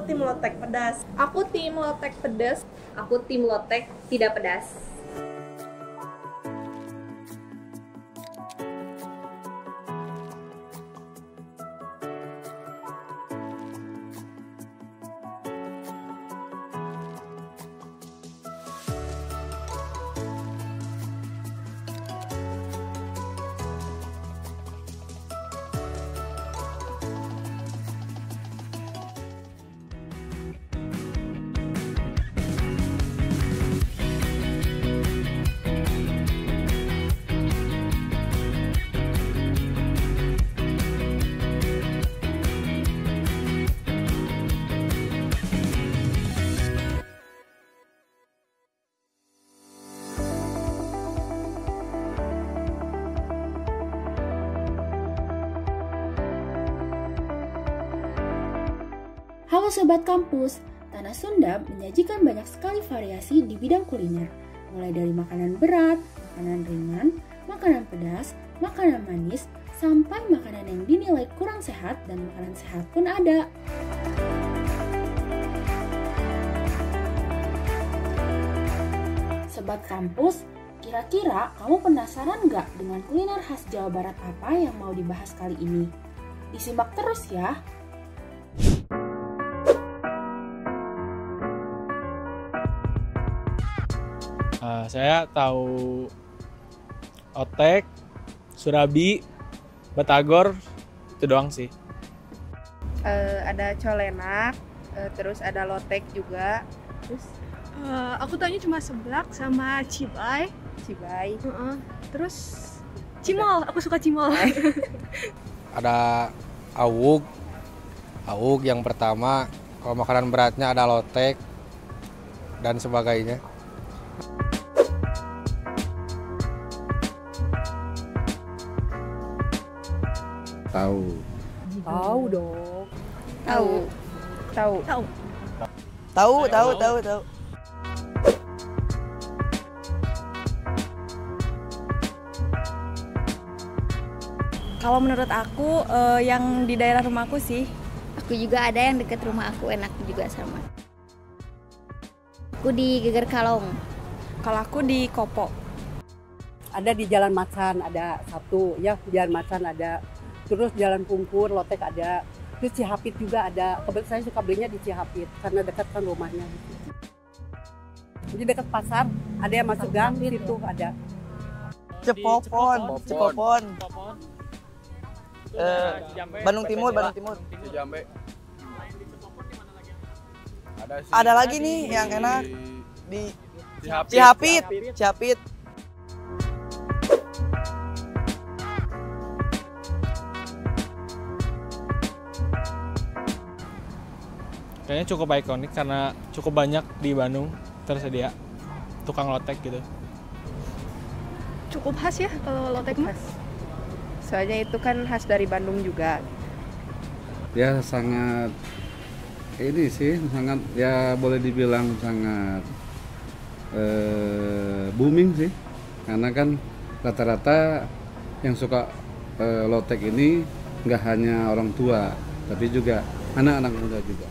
tim lotek pedas. Aku tim lotek pedas. Aku tim lotek tidak pedas. Halo Sobat Kampus, Tanah Sunda menyajikan banyak sekali variasi di bidang kuliner, mulai dari makanan berat, makanan ringan, makanan pedas, makanan manis, sampai makanan yang dinilai kurang sehat dan makanan sehat pun ada. Sobat Kampus, kira-kira kamu penasaran nggak dengan kuliner khas Jawa Barat apa yang mau dibahas kali ini? Disimak terus ya! Saya tahu otek, surabi, batagor, itu doang sih. Ada colenak, terus ada lotek juga. Terus Aku taunya cuma seblak sama cibai. Terus cimol, aku suka cimol. Ada awuk yang pertama. Kalau makanan beratnya ada lotek dan sebagainya. tahu dong. Tahu. Kalau menurut aku yang di daerah rumahku sih. Aku juga ada yang deket rumah aku, enak juga sama. Aku di Geger Kalong. Kalau aku di Kopo. Ada di Jalan Macan, ada satu ya, Jalan Macan ada. Terus Jalan Pungkur, lotek ada. Terus Cihapit juga ada. Kebetulan saya suka belinya di Cihapit karena dekat kan rumahnya. Jadi dekat pasar, ada yang masuk gang situ ada. Cepopon. Bandung Timur. Jambe. Ada lagi nih yang enak di Cihapit. Cihapit. Kayaknya cukup ikonik karena cukup banyak di Bandung tersedia tukang lotek gitu. Cukup khas ya kalau lotek mas. Soalnya itu kan khas dari Bandung juga. Ya sangat sangat ya boleh dibilang sangat booming sih, karena kan rata-rata yang suka lotek ini nggak hanya orang tua tapi juga anak-anak muda juga.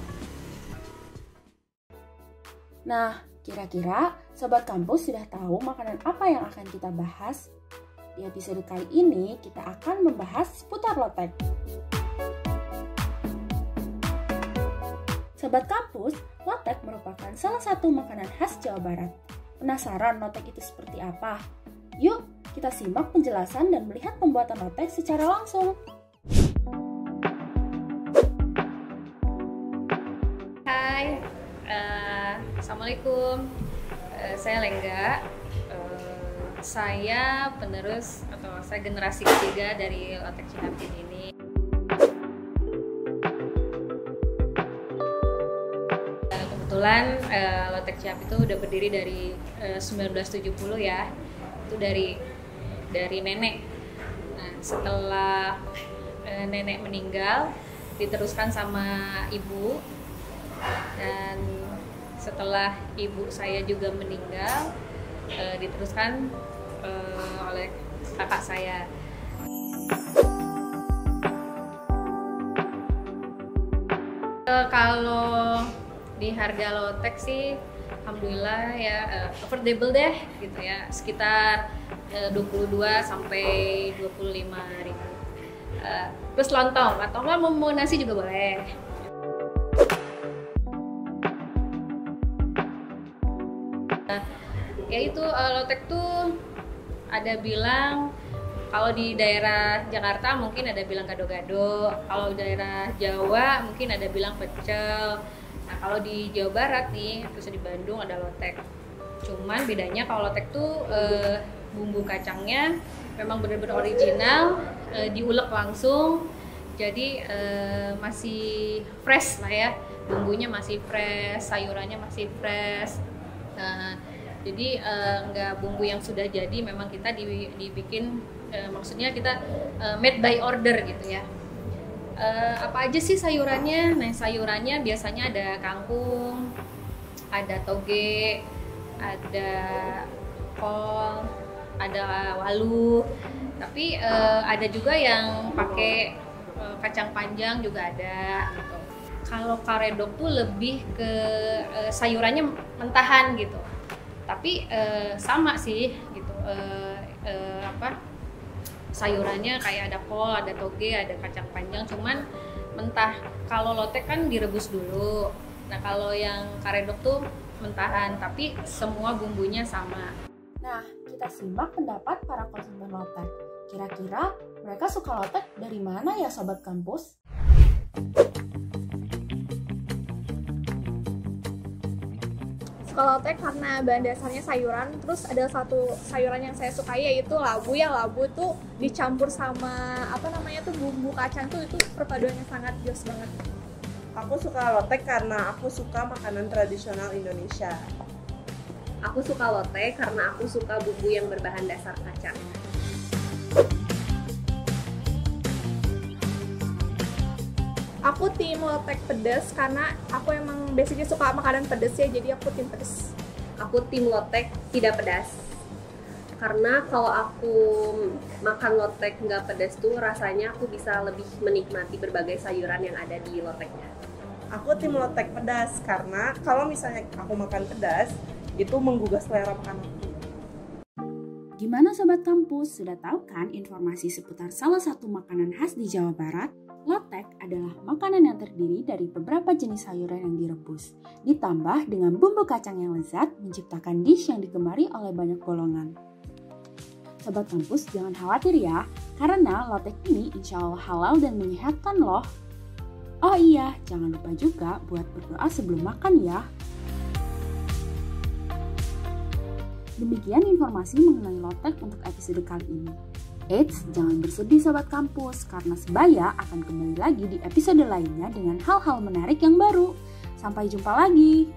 Nah, kira-kira Sobat Kampus sudah tahu makanan apa yang akan kita bahas? Di episode kali ini kita akan membahas seputar lotek. Sobat Kampus, lotek merupakan salah satu makanan khas Jawa Barat. Penasaran lotek itu seperti apa? Yuk, kita simak penjelasan dan melihat pembuatan lotek secara langsung. Hai, Assalamualaikum. Saya Lengga. Saya penerus atau saya generasi ketiga dari lotek Cihapit ini. Kebetulan lotek Cihapit itu udah berdiri dari 1970 ya. Itu dari nenek. Nah, setelah nenek meninggal, diteruskan sama ibu. Dan setelah ibu saya juga meninggal, diteruskan oleh kakak saya. Kalau di harga lotek sih alhamdulillah ya affordable deh gitu ya, sekitar 22 sampai 25.000. Terus lontong atau enggak mau nasi juga boleh. Ya itu lotek tuh ada bilang, kalau di daerah Jakarta mungkin ada bilang gado-gado, kalau daerah Jawa mungkin ada bilang pecel. Nah kalau di Jawa Barat nih, terus di Bandung ada lotek. Cuman bedanya kalau lotek tuh bumbu kacangnya memang benar-benar original, diulek langsung, jadi masih fresh lah ya, bumbunya masih fresh, sayurannya masih fresh. Jadi nggak bumbu yang sudah jadi, memang kita dibikin, maksudnya kita made by order gitu ya. Apa aja sih sayurannya? Nah sayurannya biasanya ada kangkung, ada toge, ada kol, ada walu, tapi ada juga yang pakai kacang panjang juga ada gitu. Kalau karedok tuh lebih ke sayurannya mentahan gitu, tapi sama sih gitu, sayurannya kayak ada kol, ada toge, ada kacang panjang, cuman mentah. Kalau lotek kan direbus dulu, nah kalau yang karedok tuh mentahan, tapi semua bumbunya sama. Nah, kita simak pendapat para konsumen lotek. Kira-kira mereka suka lotek dari mana ya Sobat Kampus? Suka lotek karena bahan dasarnya sayuran, terus ada satu sayuran yang saya sukai yaitu labu. Yang labu tuh dicampur sama bumbu kacang tuh, itu perpaduannya sangat jos banget. Aku suka lotek karena aku suka makanan tradisional Indonesia. Aku suka lotek karena aku suka bumbu yang berbahan dasar kacang. Aku tim lotek pedas karena aku emang basicnya suka makanan pedas ya, jadi aku tim pedas. Aku tim lotek tidak pedas. Karena kalau aku makan lotek nggak pedas tuh rasanya aku bisa lebih menikmati berbagai sayuran yang ada di loteknya. Aku tim lotek pedas karena kalau misalnya aku makan pedas, itu menggugah selera makan aku. Gimana Sobat Kampus? Sudah tahu kan informasi seputar salah satu makanan khas di Jawa Barat? Lotek adalah makanan yang terdiri dari beberapa jenis sayuran yang direbus, ditambah dengan bumbu kacang yang lezat, menciptakan dish yang digemari oleh banyak golongan. Sobat Kampus jangan khawatir ya, karena lotek ini insya Allah halal dan menyehatkan loh. Oh iya, jangan lupa juga buat berdoa sebelum makan ya. Demikian informasi mengenai lotek untuk episode kali ini. Eits, jangan bersedih Sobat Kampus, karena Sebaya akan kembali lagi di episode lainnya dengan hal-hal menarik yang baru. Sampai jumpa lagi!